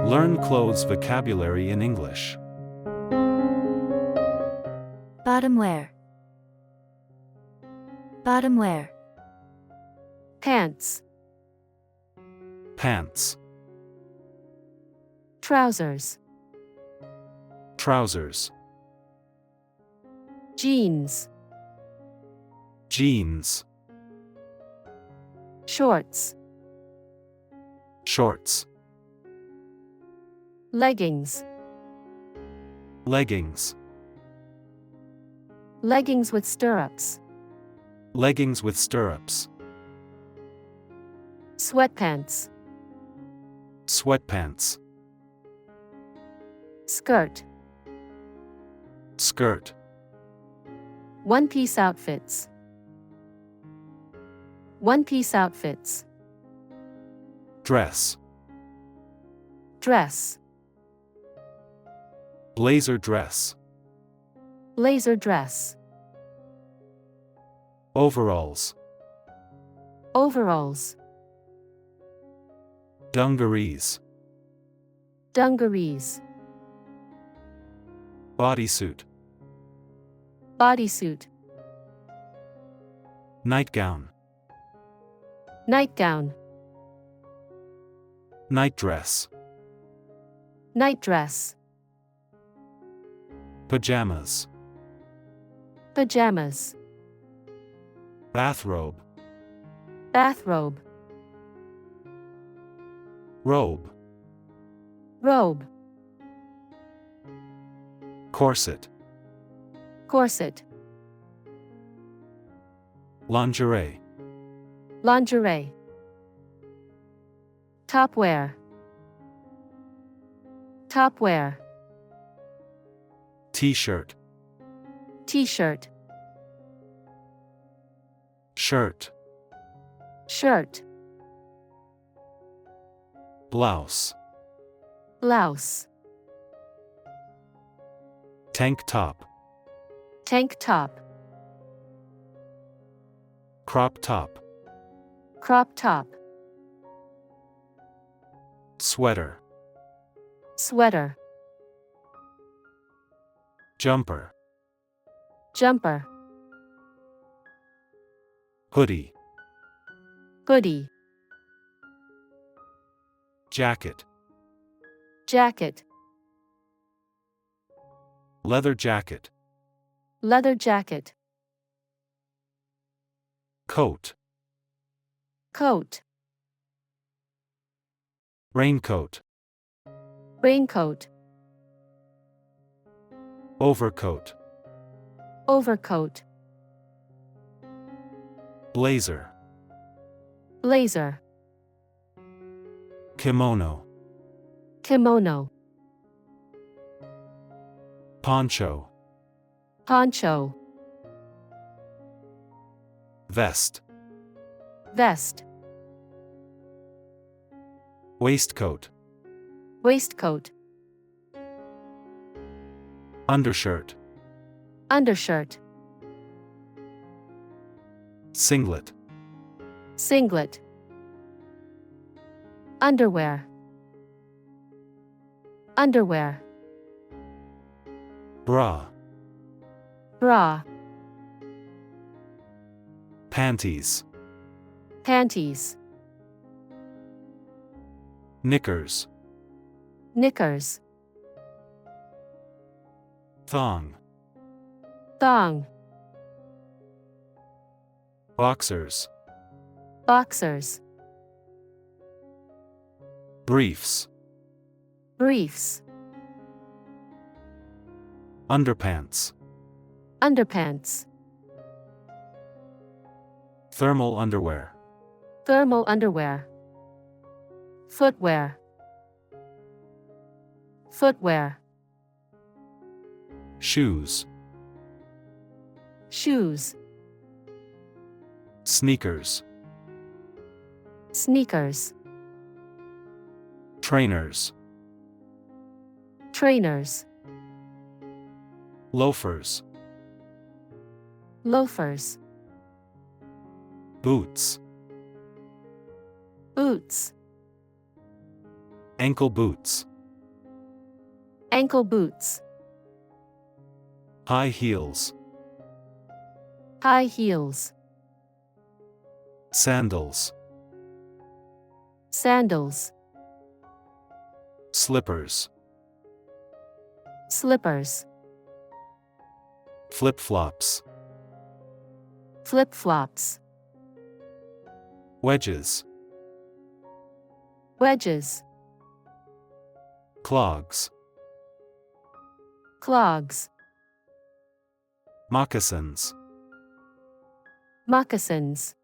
Learn clothes vocabulary in English. Bottom wear. Bottom wear. Pants. Pants. Trousers. Trousers. Jeans. Jeans. Shorts. Shorts. Leggings. Leggings. Leggings with stirrups. Leggings with stirrups. Sweatpants. Sweatpants. Skirt. Skirt. One-piece outfits. One-piece outfits. Dress. Dress. Blazer dress. Blazer dress. Overalls. Overalls. Dungarees. Dungarees. Bodysuit. Bodysuit. Nightgown. Nightgown. Nightdress. Nightdress. Pajamas. Pajamas. Bathrobe. Bathrobe. Robe. Robe. Corset. Corset. Lingerie. Lingerie. Topwear. Topwear. T-shirt. T-shirt. Shirt. Shirt. Blouse. Blouse. Tank top. Tank top. Crop top. Crop top. Sweater. Sweater. Jumper. Jumper. Hoodie. Hoodie. Jacket. Jacket. Leather jacket. Leather jacket. Coat. Coat. Raincoat. Raincoat. Overcoat. Overcoat. Blazer. Blazer. Kimono. Kimono. Poncho. Poncho. Vest. Vest. Waistcoat. Waistcoat. Undershirt. Undershirt. Singlet. Singlet. Underwear. Underwear. Bra. Bra. Panties. Panties. Knickers. Knickers. Thong. Thong. Boxers. Boxers. Briefs. Briefs. Underpants. Underpants. Thermal underwear. Thermal underwear. Footwear. Footwear. Shoes. Shoes. Sneakers. Sneakers. Trainers. Trainers. Loafers. Loafers. Boots. Boots. Ankle boots. Ankle boots. High heels. High heels. Sandals. Sandals. Slippers. Slippers. Flip-flops. Flip-flops. Wedges. Wedges. Clogs. Clogs. Moccasins. Moccasins.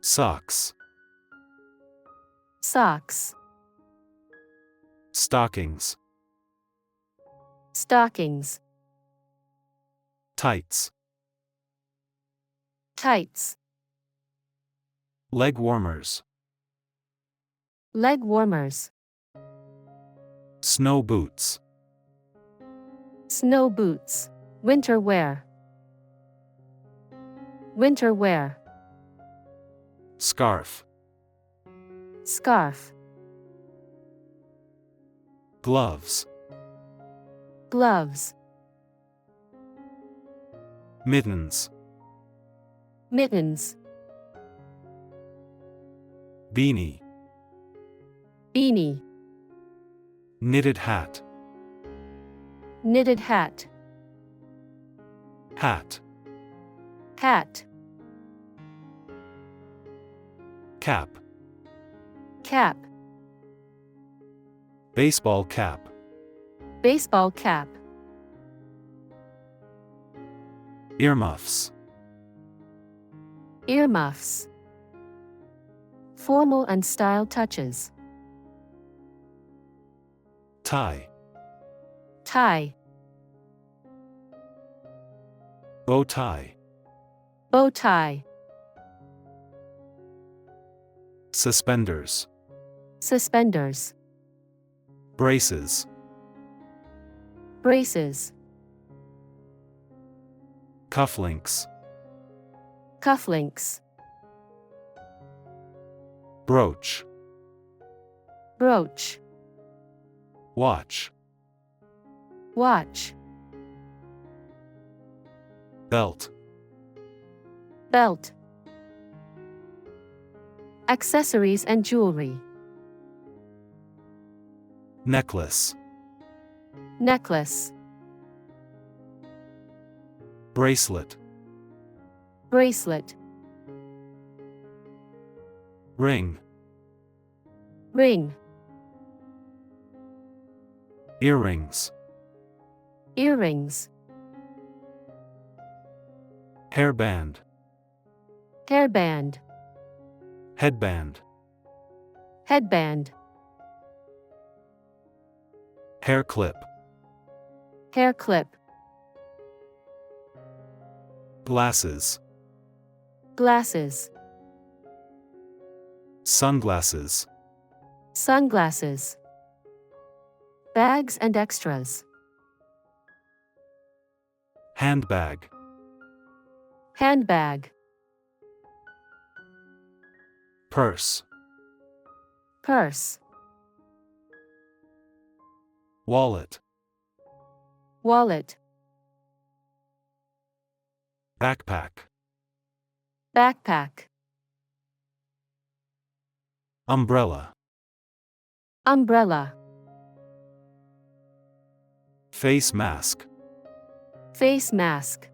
Socks. Socks. Stockings. Stockings. Tights. Tights. Leg warmers. Leg warmers. Snow boots. Snow boots. Winter wear. Winter wear. Scarf. Scarf. Gloves. Gloves. Mittens. Mittens. Beanie. Beanie. Knitted hat. Knitted hat. Hat. Hat. Cap. Cap. Baseball cap. Baseball cap. Earmuffs. Earmuffs. Formal and style touches. Tie. Tie. Bow tie. Bow tie. Suspenders. Suspenders. Braces. Braces. Cufflinks. Cufflinks. Brooch. Brooch. Watch. Watch. Belt. Belt. Accessories and jewelry. Necklace. Necklace. Bracelet. Bracelet. Ring. Ring. Earrings. Earrings. Hairband. Hairband. Headband. Headband. Hair clip. Hair clip. Glasses. Glasses. Sunglasses. Sunglasses. Bags and extras. Handbag. Handbag. Purse. Purse. Wallet. Wallet. Backpack. Backpack. Umbrella. Umbrella. Face mask. Face mask.